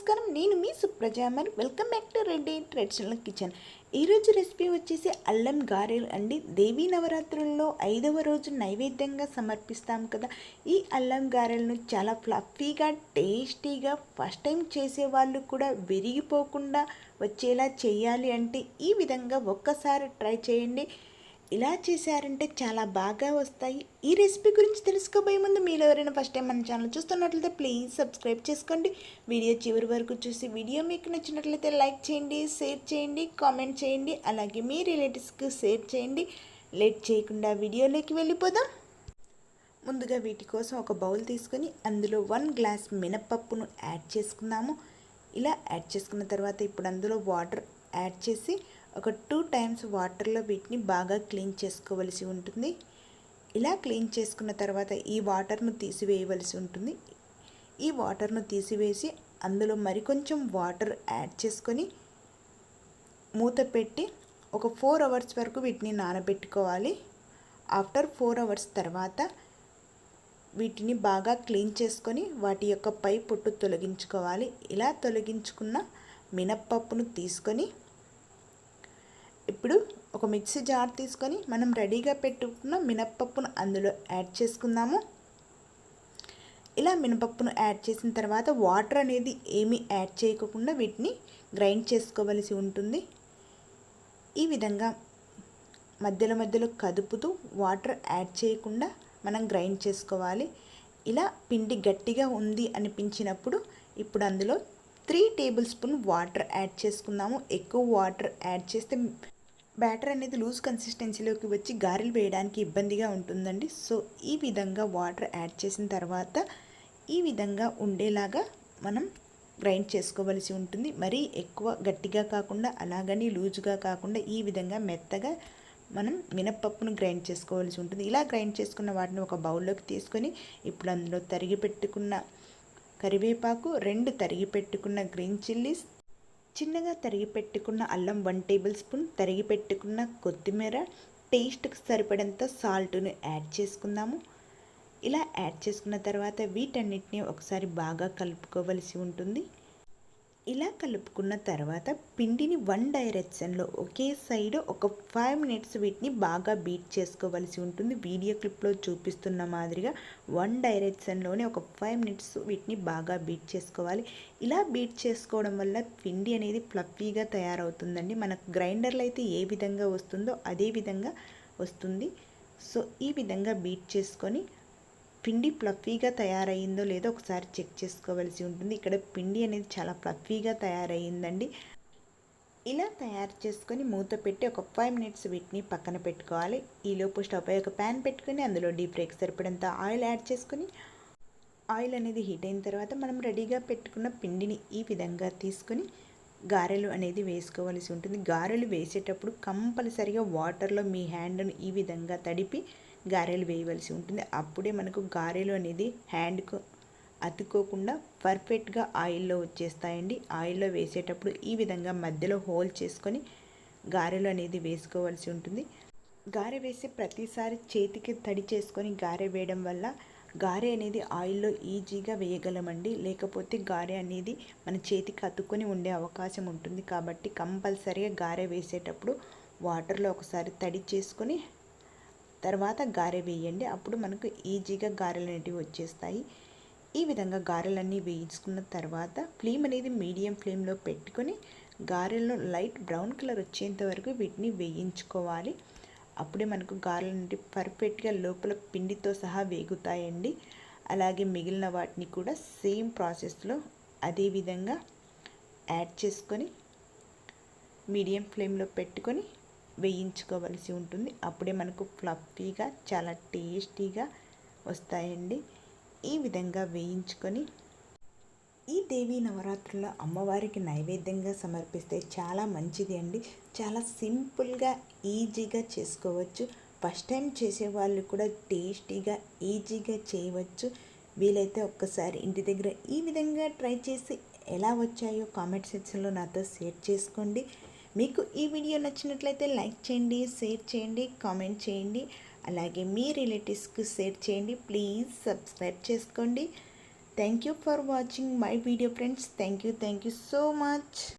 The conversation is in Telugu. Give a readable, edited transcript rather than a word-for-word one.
నమస్కారం, నేను మీ సుప్రజ. మరి welcome back to Reddy traditional kitchen. ఈరోజు రెసిపీ వచ్చేసి అల్లం గారెలు అండి. దేవీ నవరాత్రుల్లో 5వ రోజు నైవేద్యంగా సమర్పిస్తాం కదా. ఈ అల్లం గారెలను చాలా ఫ్లఫీగా, టేస్టీగా, ఫస్ట్ టైం చేసేవాళ్ళు కూడా విరిగిపోకుండా వచ్చేలా చేయాలి అంటే ఈ విధంగా ఒక్కసారి ట్రై చేయండి. ఇలా చేశారంటే చాలా బాగా వస్తాయి. ఈ రెసిపీ గురించి తెలుసుకోబోయే ముందు మీరు ఎవరైనా ఫస్ట్ టైం మన ఛానల్ చూస్తున్నట్లయితే ప్లీజ్ సబ్స్క్రైబ్ చేసుకోండి. వీడియో చివరి వరకు చూసి వీడియో మీకు నచ్చినట్లయితే లైక్ చేయండి, షేర్ చేయండి, కామెంట్ చేయండి. అలాగే మీ రిలేటివ్స్కి షేర్ చేయండి. లేట్ చేయకుండా వీడియోలోకి వెళ్ళిపోదాం. ముందుగా వీటి కోసం ఒక బౌల్ తీసుకొని అందులో 1 గ్లాస్ మినపప్పును యాడ్ చేసుకుందాము. ఇలా యాడ్ చేసుకున్న తర్వాత ఇప్పుడు అందులో వాటర్ యాడ్ చేసి ఒక 2 టైమ్స్ వాటర్లో వీటిని బాగా క్లీన్ చేసుకోవలసి ఉంటుంది. ఇలా క్లీన్ చేసుకున్న తర్వాత ఈ వాటర్ను తీసివేయవలసి ఉంటుంది. ఈ వాటర్ను తీసివేసి అందులో మరికొంచెం వాటర్ యాడ్ చేసుకొని మూత పెట్టి ఒక 4 అవర్స్ వరకు వీటిని నానబెట్టుకోవాలి. ఆఫ్టర్ 4 అవర్స్ తర్వాత వీటిని బాగా క్లీన్ చేసుకొని వాటి యొక్క పై పొట్టు తొలగించుకోవాలి. ఇలా తొలగించుకున్న మినప్పప్పును తీసుకొని ఇప్పుడు ఒక మిక్సీ జార్ తీసుకొని మనం రెడీగా పెట్టుకున్న మినప్పప్పును అందులో యాడ్ చేసుకుందాము. ఇలా మినపప్పును యాడ్ చేసిన తర్వాత వాటర్ అనేది ఏమీ యాడ్ చేయకుండా వీటిని గ్రైండ్ చేసుకోవలసి ఉంటుంది. ఈ విధంగా మధ్యలో మధ్యలో కదుపుతూ వాటర్ యాడ్ చేయకుండా మనం గ్రైండ్ చేసుకోవాలి. ఇలా పిండి గట్టిగా ఉంది అనిపించినప్పుడు ఇప్పుడు అందులో 3 టేబుల్ స్పూన్ వాటర్ యాడ్ చేసుకుందాము. ఎక్కువ వాటర్ యాడ్ చేస్తే బ్యాటర్ అనేది లూజ్ కన్సిస్టెన్సీలోకి వచ్చి గారెలు వేయడానికి ఇబ్బందిగా ఉంటుందండి. సో ఈ విధంగా వాటర్ యాడ్ చేసిన తర్వాత ఈ విధంగా ఉండేలాగా మనం గ్రైండ్ చేసుకోవలసి ఉంటుంది. మరీ ఎక్కువ గట్టిగా కాకుండా అలాగని లూజుగా కాకుండా ఈ విధంగా మెత్తగా మనం మినప్పప్పును గ్రైండ్ చేసుకోవాల్సి ఉంటుంది. ఇలా గ్రైండ్ చేసుకున్న వాటిని ఒక బౌల్లోకి తీసుకొని ఇప్పుడు అందులో తరిగి పెట్టుకున్న కరివేపాకు, 2 తరిగి పెట్టుకున్న గ్రీన్ చిల్లీస్, చిన్నగా తరిగి పెట్టుకున్న అల్లం 1 టేబుల్ స్పూన్, తరిగి పెట్టుకున్న కొత్తిమీర, టేస్ట్కి సరిపడంత సాల్ట్ను యాడ్ చేసుకుందాము. ఇలా యాడ్ చేసుకున్న తర్వాత వీటన్నిటిని ఒకసారి బాగా కలుపుకోవలసి ఉంటుంది. ఇలా కలుపుకున్న తర్వాత పిండిని 1 డైరెక్షన్లో ఒకే సైడ్ ఒక 5 మినిట్స్ వీటిని బాగా బీట్ చేసుకోవలసి ఉంటుంది. వీడియో క్లిప్లో చూపిస్తున్న మాదిరిగా 1 డైరెక్షన్లోనే ఒక 5 మినిట్స్ వీటిని బాగా బీట్ చేసుకోవాలి. ఇలా బీట్ చేసుకోవడం వల్ల పిండి అనేది ఫ్లఫీగా తయారవుతుందండి. మనకు గ్రైండర్లో అయితే ఏ విధంగా వస్తుందో అదే విధంగా వస్తుంది. సో ఈ విధంగా బీట్ చేసుకొని పిండి ఫ్లఫీగా తయారయ్యిందో లేదో ఒకసారి చెక్ చేసుకోవలసి ఉంటుంది. ఇక్కడ పిండి అనేది చాలా ఫ్లఫీగా తయారయ్యిందండి. ఇలా తయారు చేసుకొని మూత పెట్టి ఒక 5 మినిట్స్ వీటిని పక్కన పెట్టుకోవాలి. ఈలోపు స్టవ్ పై ఒక ప్యాన్ పెట్టుకొని అందులో డీప్ ఫ్రైకి సరిపడంత ఆయిల్ యాడ్ చేసుకొని ఆయిల్ అనేది హీట్ అయిన తర్వాత మనం రెడీగా పెట్టుకున్న పిండిని ఈ విధంగా తీసుకొని గారెలు అనేది వేసుకోవలసి ఉంటుంది. గారెలు వేసేటప్పుడు కంపల్సరిగా వాటర్లో మీ హ్యాండ్ను ఈ విధంగా తడిపి గారెలు వేయవలసి ఉంటుంది. అప్పుడే మనకు గారెలు అనేది హ్యాండ్కు అతుక్కోకుండా పర్ఫెక్ట్గా ఆయిల్లో వచ్చేస్తాయండి. ఆయిల్లో వేసేటప్పుడు ఈ విధంగా మధ్యలో హోల్ చేసుకొని గారెలు అనేది వేసుకోవాల్సి ఉంటుంది. గారె వేసే ప్రతిసారి చేతికి తడి చేసుకొని గారె వేయడం వల్ల గారె అనేది ఆయిల్లో ఈజీగా వేయగలమండి. లేకపోతే గారె అనేది మన చేతికి అతుక్కొని ఉండే అవకాశం ఉంటుంది. కాబట్టి కంపల్సరీగా గారె వేసేటప్పుడు వాటర్లో ఒకసారి తడి చేసుకొని తర్వాత గారె వేయండి. అప్పుడు మనకు ఈజీగా గారెలు అనేటివి వచ్చేస్తాయి. ఈ విధంగా గారెలన్నీ వేయించుకున్న తర్వాత ఫ్లేమ్ అనేది మీడియం ఫ్లేమ్లో పెట్టుకొని గారెలను లైట్ బ్రౌన్ కలర్ వచ్చేంత వరకు వీటిని వేయించుకోవాలి. అప్పుడే మనకు గారెలు అనేవి పర్ఫెక్ట్గా లోపల పిండితో సహా వేగుతాయండి. అలాగే మిగిలిన వాటిని కూడా సేమ్ ప్రాసెస్లో అదే విధంగా యాడ్ చేసుకొని మీడియం ఫ్లేమ్లో పెట్టుకొని వేయించుకోవలసి ఉంటుంది. అప్పుడే మనకు ఫ్లఫీగా చాలా టేస్టీగా వస్తాయండి. ఈ విధంగా వేయించుకొని ఈ దేవీ నవరాత్రుల్లో అమ్మవారికి నైవేద్యంగా సమర్పిస్తే చాలా మంచిది అండి. చాలా సింపుల్గా ఈజీగా చేసుకోవచ్చు. ఫస్ట్ టైం చేసేవాళ్ళు కూడా టేస్టీగా ఈజీగా చేయవచ్చు. వీలైతే ఒక్కసారి ఇంటి దగ్గర ఈ విధంగా ట్రై చేసి ఎలా వచ్చాయో కామెంట్ సెక్షన్లో నాతో షేర్ చేసుకోండి. మీకు ఈ వీడియో నచ్చినట్లయితే లైక్ చేయండి, షేర్ చేయండి, కామెంట్ చేయండి. అలాగే మీ రిలేటివ్స్కి షేర్ చేయండి. ప్లీజ్ సబ్స్క్రైబ్ చేసుకోండి. Thank you for watching my video friends. Thank you so much.